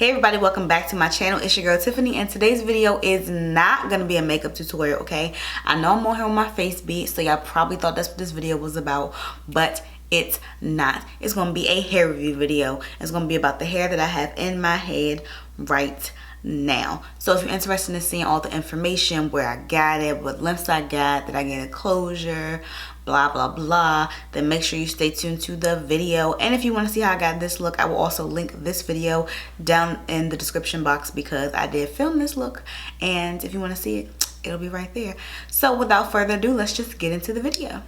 Hey everybody, welcome back to my channel. It's your girl Tiffany, and today's video is not gonna be a makeup tutorial, okay? I know I'm on here with my face beat, so y'all probably thought that's what this video was about, but it's not. It's gonna be a hair review video. It's gonna be about the hair that I have in my head right now. So if you're interested in seeing all the information, where I got it, what lengths I got, that I get a closure, blah blah blah, then make sure you stay tuned to the video. And if you want to see how I got this look, I will also link this video down in the description box because I did film this look, and if you want to see it, it'll be right there. So without further ado, let's just get into the video.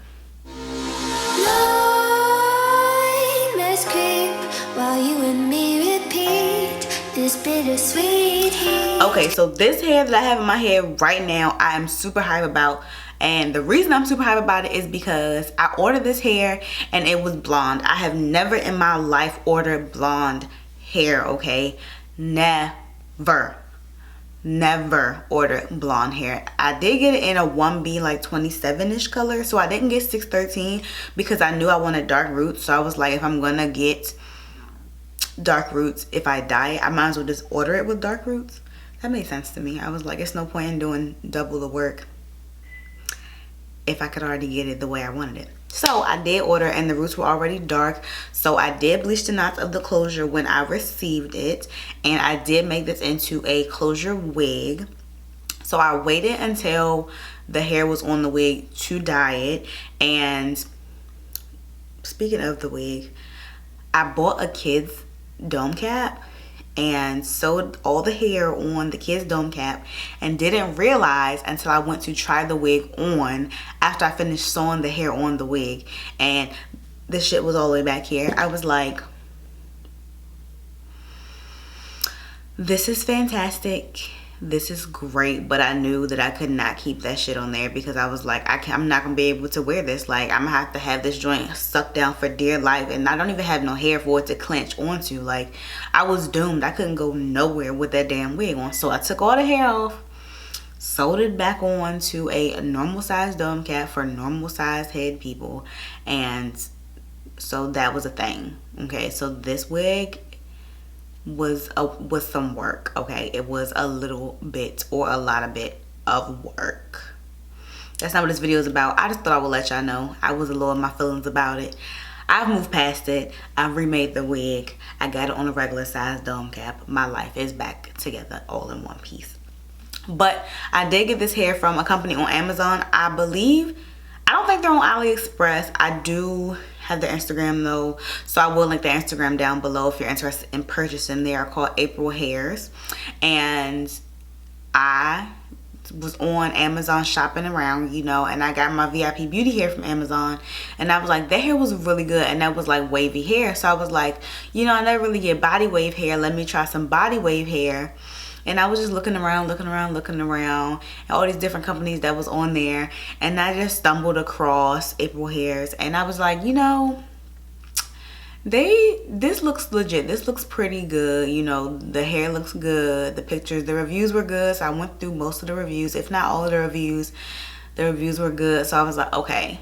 While you and me repeat this bittersweet heat. Okay, so this hair that I have in my head right now, I am super hype about. And the reason I'm super hype about it is because I ordered this hair and it was blonde. I have never in my life ordered blonde hair, okay? Never ordered blonde hair. I did get it in a 1B like 27ish color, so I didn't get 613 because I knew I wanted dark roots. So I was like, if I'm gonna get dark roots, if I dye it, I might as well just order it with dark roots. That made sense to me. I was like, it's no point in doing double the work if I could already get it the way I wanted it. So I did order, and the roots were already dark, so I did bleach the knots of the closure when I received it, and I did make this into a closure wig. So I waited until the hair was on the wig to dye it. And speaking of the wig, I bought a kid's dome cap and sewed all the hair on the kid's dome cap, and didn't realize until I went to try the wig on after I finished sewing the hair on the wig, and this shit was all the way back here. I was like, this is fantastic, this is great, but I knew that I could not keep that shit on there because I was like, I'm not gonna be able to wear this. Like, I'm gonna have to have this joint sucked down for dear life, and I don't even have no hair for it to clench onto. Like, I was doomed. I couldn't go nowhere with that damn wig on. So I took all the hair off, sewed it back on to a normal size dome cap for normal size head people, and so that was a thing. Okay, so this wig was some work. Okay, it was a little bit or a lot of bit of work. That's not what this video is about. I just thought I would let y'all know. I was a little in my feelings about it. I've moved past it. I've remade the wig. I got it on a regular size dome cap. My life is back together all in one piece. But I did get this hair from a company on Amazon, I believe. I don't think they're on AliExpress. I do have their Instagram though, so I will link their Instagram down below if you're interested in purchasing. They are called April Hairs, and I was on Amazon shopping around, you know, and I got my VIP beauty hair from Amazon, and I was like, that hair was really good, and that was like wavy hair. So I was like, you know, I never really get body wave hair, let me try some body wave hair. And I was just looking around, and all these different companies that was on there, and I just stumbled across April Hairs, and I was like, you know, this looks legit. This looks pretty good. You know, the hair looks good. The pictures, the reviews were good. So I went through most of the reviews, if not all of the reviews. The reviews were good. So I was like, okay,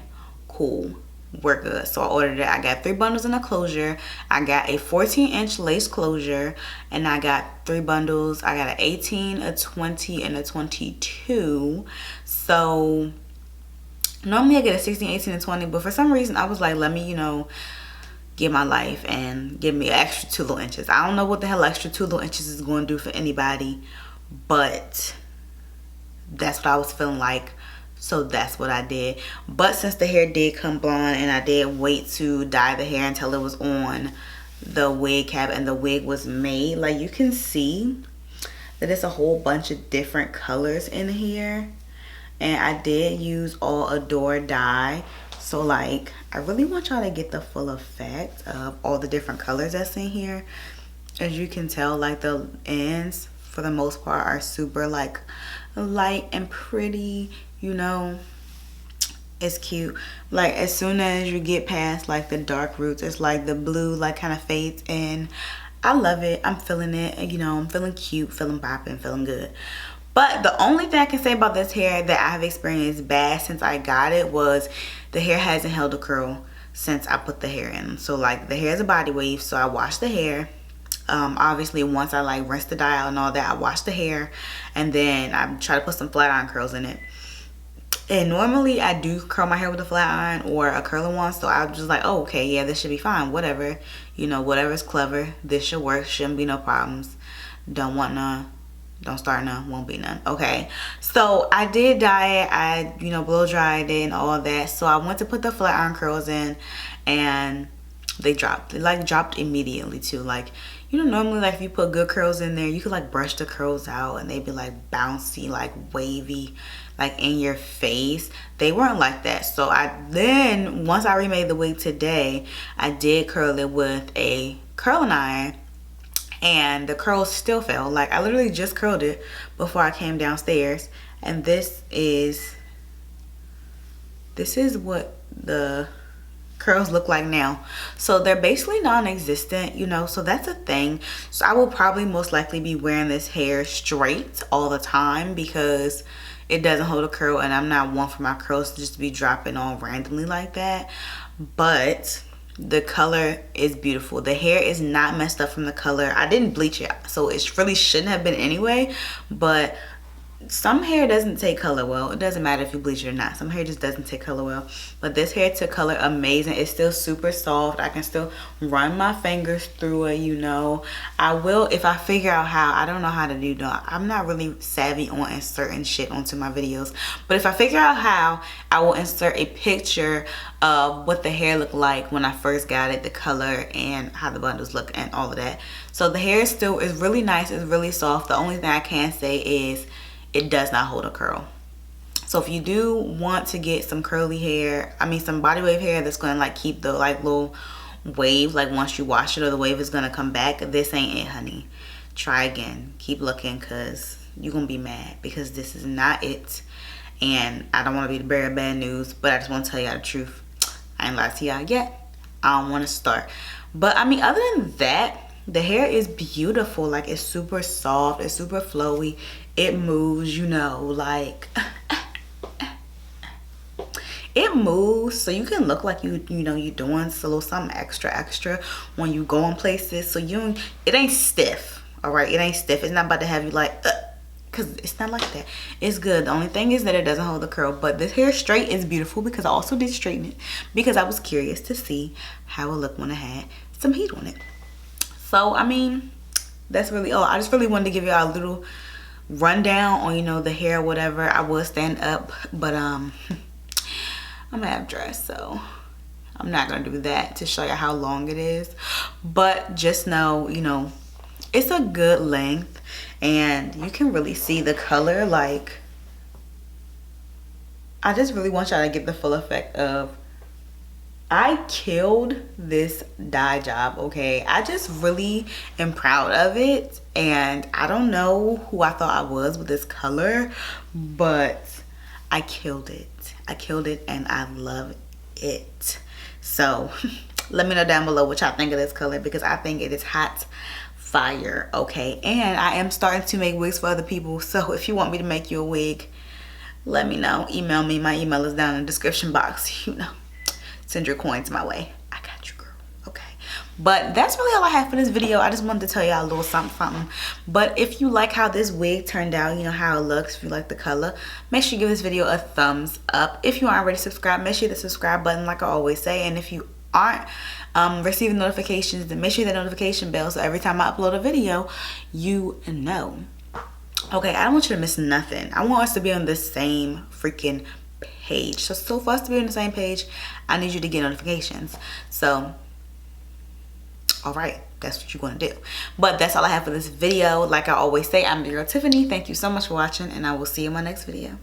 cool, we're good. So I ordered it. I got 3 bundles in a closure. I got a 14-inch lace closure, and I got 3 bundles. I got an 18, a 20, and a 22. So normally I get a 16, 18, and 20, but for some reason I was like, let me, you know, get my life and give me an extra 2 little inches. I don't know what the hell extra 2 little inches is going to do for anybody, but that's what I was feeling like. So that's what I did. But since the hair did come blonde, and I did wait to dye the hair until it was on the wig cap and the wig was made, like, you can see that it's a whole bunch of different colors in here. And I did use all Adore dye. So like, I really want y'all to get the full effect of all the different colors that's in here. As you can tell, like, the ends for the most part are super like light and pretty, you know. It's cute. Like, as soon as you get past like the dark roots, it's like the blue like kind of fades in. I love it. I'm feeling it, you know. I'm feeling cute, feeling popping, feeling good. But the only thing I can say about this hair that I have experienced bad since I got it was the hair hasn't held a curl since I put the hair in. So like, the hair is a body wave, so I washed the hair, Obviously once I like rinse the dye out and all that, I wash the hair, and then I try to put some flat iron curls in it. And normally I do curl my hair with a flat iron or a curling one, so I'm just like, oh, okay, yeah, this should be fine, whatever, you know, whatever's clever, this should work, shouldn't be no problems. Don't want none, don't start none, won't be none. Okay, so I did dye it, I, you know, blow dried it and all that. So I went to put the flat iron curls in, and they dropped. They like dropped immediately too. Like, you know, normally like if you put good curls in there, you could like brush the curls out and they'd be like bouncy, like wavy, like in your face. They weren't like that. So then once I remade the wig today, I did curl it with a curling iron, and the curls still fell. Like, I literally just curled it before I came downstairs, and this is what the curls look like now. So they're basically non-existent, you know, so that's a thing. So I will probably most likely be wearing this hair straight all the time because it doesn't hold a curl, and I'm not one for my curls to just be dropping on randomly like that. But the color is beautiful. The hair is not messed up from the color. I didn't bleach it, so it really shouldn't have been anyway, but some hair doesn't take color well. It doesn't matter if you bleach it or not. Some hair just doesn't take color well. But this hair took color amazing. It's still super soft. I can still run my fingers through it, you know. I will if I figure out how. I don't know how to do that. I'm not really savvy on inserting shit onto my videos. But if I figure out how, I will insert a picture of what the hair looked like when I first got it, the color, and how the bundles look and all of that. So the hair is really nice. It's really soft. The only thing I can say is it does not hold a curl. So if you do want to get some curly hair, I mean some body wave hair that's gonna like keep the like little wave, like once you wash it or the wave is gonna come back, this ain't it, honey. Try again. Keep looking, because you're gonna be mad, because this is not it. And I don't want to be the bearer of bad news, but I just want to tell y'all the truth. I ain't lied to y'all yet. I don't want to start. But I mean, other than that, the hair is beautiful. Like, it's super soft, it's super flowy, it moves, you know, like it moves, so you can look like you know you're doing a little something extra when you go in places. So it ain't stiff, all right? It ain't stiff. It's not about to have you like because it's not like that. It's good. The only thing is that it doesn't hold the curl. But this hair straight is beautiful, because I also did straighten it because I was curious to see how it looked when I had some heat on it. So I mean, that's really all. I just really wanted to give y'all a little rundown on, you know, the hair, whatever. I will stand up, but I'm half dressed, so I'm not gonna do that to show you how long it is. But just know, you know, it's a good length, and you can really see the color. Like, I just really want y'all to get the full effect of, I killed this dye job, okay? I just really am proud of it, and I don't know who I thought I was with this color, but I killed it. I killed it, and I love it. So let me know down below what y'all think of this color, because I think it is hot fire, okay? And I am starting to make wigs for other people, so if you want me to make you a wig, let me know. Email me. My email is down in the description box, you know. Send your coins my way. I got you, girl. Okay, but that's really all I have for this video. I just wanted to tell y'all a little something. But if you like how this wig turned out, you know how it looks, if you like the color, make sure you give this video a thumbs up. If you aren't already subscribed, make sure you hit the subscribe button like I always say. And if you aren't receiving notifications, then make sure you hit that notification bell, so every time I upload a video, you know. Okay, I don't want you to miss nothing. I want us to be on the same freaking page. So for us to be on the same page, I need you to get notifications. So all right, that's what you're going to do. But that's all I have for this video. Like I always say, I'm your girl Tiffany. Thank you so much for watching, and I will see you in my next video.